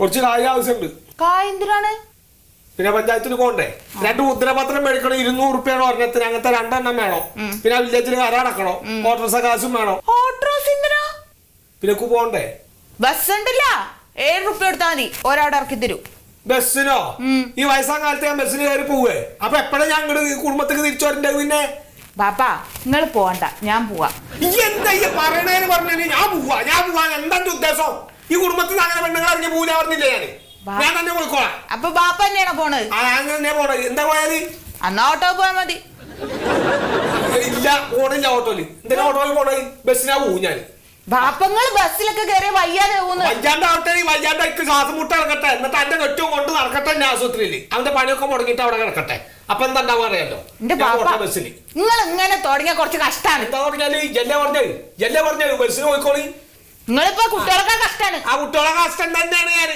കുറച്ച് കായ ആവശ്യമുണ്ട്. എന്തിനാണ്? പിന്നെ പഞ്ചായത്തിന് പോകണ്ടേ? 2 മുദ്രപത്രം മേടിക്കണം. 200 റുപ്യാണ് ഒരെണ്ണത്തിന്. അങ്ങനത്തെ 2 വേണം. പിന്നെ വില്ലേജിൽ കരടക്കണം. ഓട്ടോറിക്ഷ കാശും വേണം. പിന്നെ പോകണ്ടേ? ബസ് ഉണ്ടല്ല, 7 റുപ്യ എടുത്താ മതി, ഒരാടെ ഇറക്കി തരും. ബസ്സിനോ? ഈ വയസ്സാം കാലത്ത് ഞാൻ ബസ്സിന് കയറി പോവേ. അപ്പൊ എപ്പോഴാ ഞാൻ കുടുംബത്തേക്ക് തിരിച്ചു വരണ്ടേ? പിന്നെ ബാപ്പാ നിങ്ങൾ പോവണ്ട, ഞാൻ പോവാ. എന്താ ഈ പറയണേന്ന് പറഞ്ഞു? ഞാൻ പോവാ. എന്താ ഉദ്ദേശം? ഈ കുടുംബത്തിൽ അങ്ങനെ പെണ്ണുങ്ങൾ ഇറങ്ങി പോവില്ല പറഞ്ഞില്ലേ? ഞാൻ തന്നെ പോയിക്കോളാം. അപ്പൊ ബാപ്പ തന്നെയാണോ പോണത്? തന്നെ പോണത്. എന്താ പോയാല്? എന്നാ ഓട്ടോ പോയാ മതി. ഇല്ല, പോണില്ല ഓട്ടോയില്. എന്തിനാ ഓട്ടോയിൽ പോണത്? ബസ്സിനാ പോവും ഞാൻ. ബാപ്പങ്ങൾ ബസ്സിലൊക്കെ കയറിയ വയ്യാതെ പോകുന്നു. വയ്യാണ്ടാവട്ടെ, വയ്യാണ്ടക്ക് ശ്വാസം മുട്ട കിടക്കട്ടെ. എന്നിട്ട് എന്റെ കെട്ടും കൊണ്ട് നടക്കട്ടെ എന്റെ ആശുപത്രിയിൽ. അവന്റെ പണിയൊക്കെ മുടങ്ങിട്ട് അവിടെ കിടക്കട്ടെ. അപ്പൊ എന്താ ഉണ്ടാവും അറിയാലോ? ബസ്സിന് നിങ്ങൾ ഇങ്ങനെ തുടങ്ങിയ കുറച്ച് കഷ്ടാണ്. എന്താ പറഞ്ഞാല് ജല്ല പറഞ്ഞത് ബസ്സിന് പോയിക്കോളി. നിങ്ങളിപ്പോ കുട്ടികളൊക്കെ കഷ്ടാണ്. ആ കുട്ടികളെ കഷ്ടം തന്നെയാണ് ഞാൻ.